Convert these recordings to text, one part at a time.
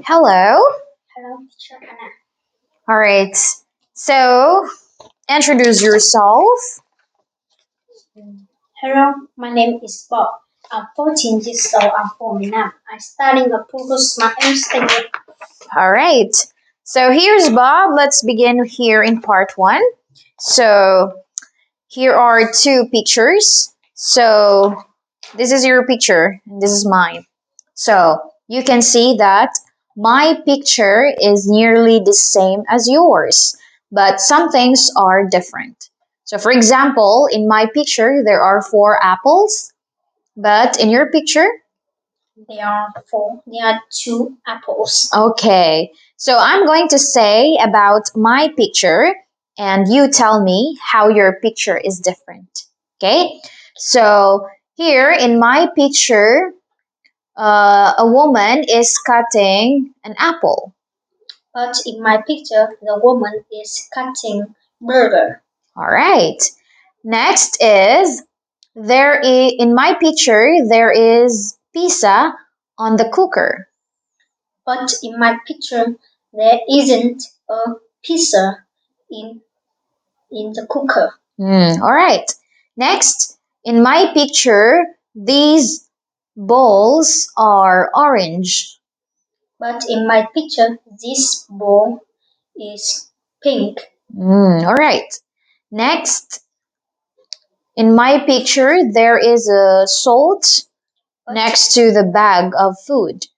Hello. Hello, teacher Anna. All right. So, introduce yourself. Hello, my name is Bob. I'm 14 years old. I'm from Vietnam. I'm studying a Purple Smart English. All right. So, here's Bob. Let's begin here in part one. So, here are two pictures. So, this is your picture, and this is mine. So, you can see that my picture is nearly the same as yours, but some things are different. So, for example, in my picture, there are four apples, but in your picture, There are four. There are two apples. okay. So, I'm going to say about my picture, and you tell me how your picture is different. Okay? So, here in my picture, a woman is cutting an apple. But in my picture, the woman is cutting burger. All right. Next is in my picture there is pizza on the cooker. But in my picture, there isn't a pizza in the cooker. All right. Next, in my picture, these bowls are orange. But in my picture, this bowl is pink. All right. Next, in my picture, there is a salt next to the bag of fruits.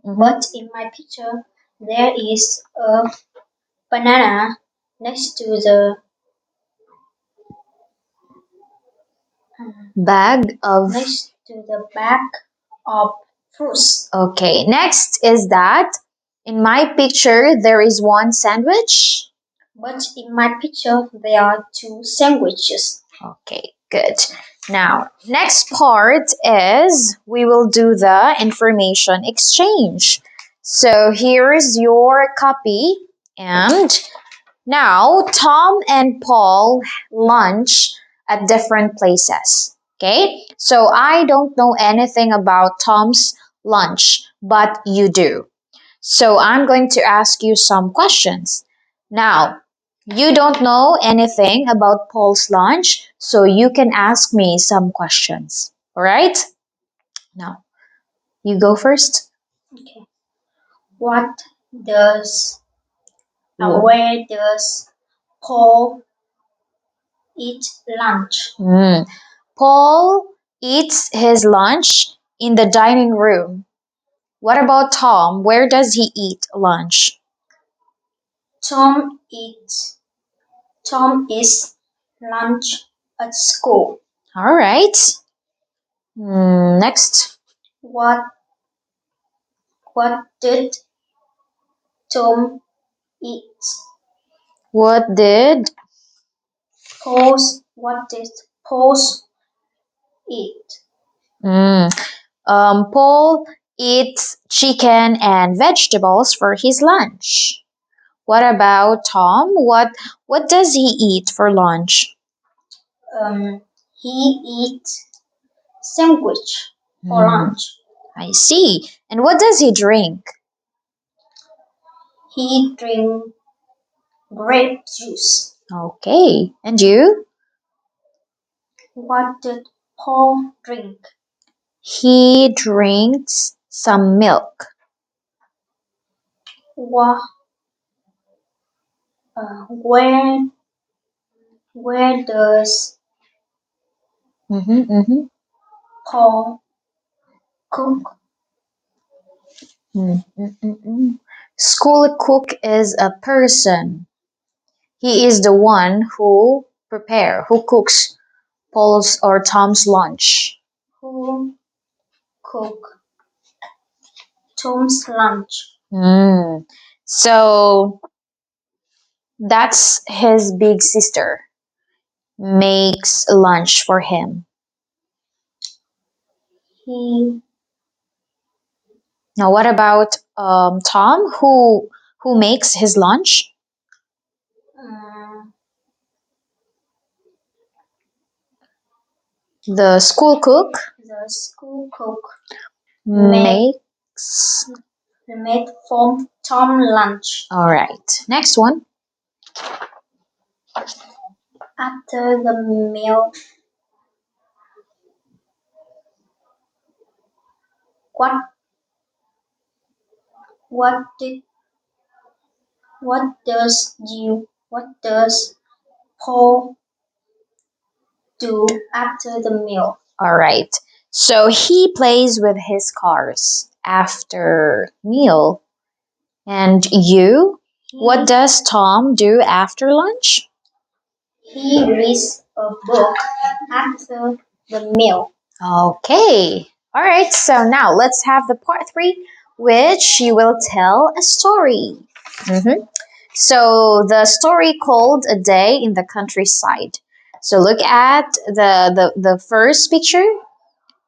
But in my picture, there is a banana next to the bag of. bag of fruits. Okay, next is that in my picture there is one sandwich. But in my picture, there are two sandwiches. Okay, good. Now, next part is we will do the information exchange. So here's your copy, and now Tom and Paul lunch at different places. Okay, so I don't know anything about Tom's lunch, but you do. So I'm going to ask you some questions. Now, you don't know anything about Paul's lunch, so you can ask me some questions. All right? Now, you go first. Okay. What does where does Paul eat lunch? Paul eats his lunch in the dining room. What about Tom? Where does he eat lunch? Tom eats lunch at school. All right. Next. What did Tom eat? What did What did Paul's eat? Mm. Paul eats chicken and vegetables for his lunch. What about Tom? What does he eat for lunch? He eats sandwich for lunch. I see. And what does he drink? He drink grape juice. Okay. And you? What did Paul drink? He drinks some milk. Wha- where does Paul cook? School cook is a person. He is the one who cooks Paul's or Tom's lunch. Who cook Tom's lunch? So that's his big sister makes lunch for him. He Now, what about Tom? Who makes his lunch? The school cook the school cook makes made from Tom lunch. All right. Next one. After the meal, what what did what does Paul do after the meal? All right. So he plays with his cars after meal. And you? What does Tom do after lunch? He reads a book after the meal. Okay. All right. So now let's have the part 3, which you will tell a story. Mhm. So the story called A Day in the Countryside. So look at the first picture.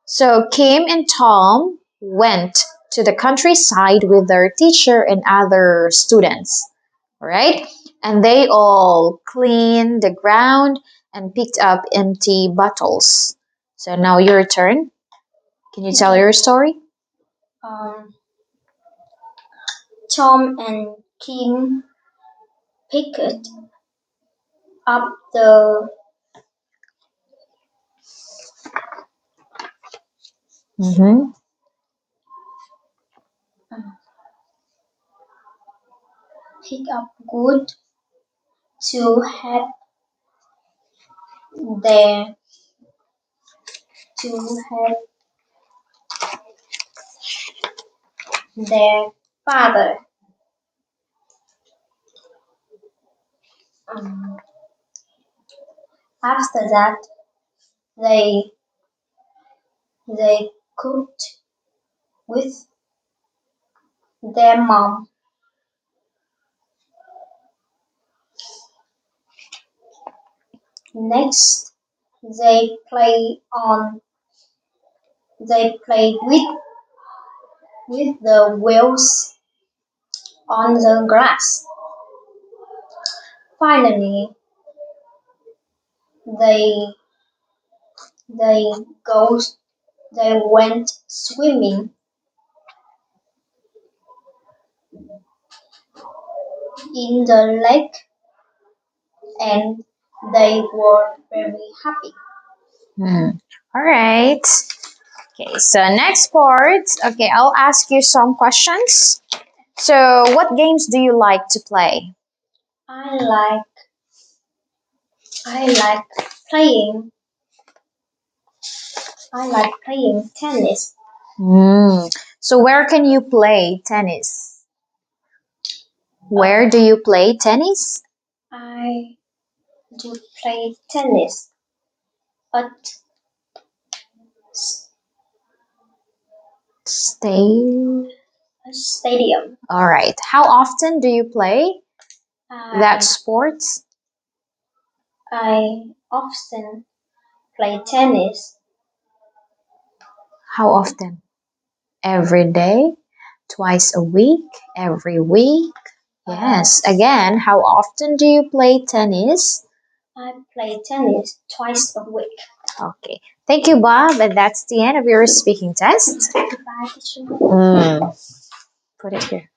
So Kim and Tom went to the countryside with their teacher and other students. All right? And they all cleaned the ground and picked up empty bottles. So now your turn. Can you tell your story? Um, Tom and Kim picked up the Mm-hmm. pick up good to help their to help their father. Um, After that, they they cooked with their mom. Next, they played with the wheels on the grass. Finally, they they go they went swimming in the lake and they were very happy. All right. Okay, so next part. Okay, I'll ask you some questions. So, what games do you like to play? I like I like playing I like playing tennis. So, where can you play tennis? Where do you play tennis? I do play tennis at Stay. a stadium. All right. How often do you play that I, sports? I often play tennis How often? Every day? Twice a week? Every week? Yes. Again, how often do you play tennis? I play tennis twice a week. Okay. Thank you, Bob. And that's the end of your speaking test. Goodbye, teacher. Mm. Put it here.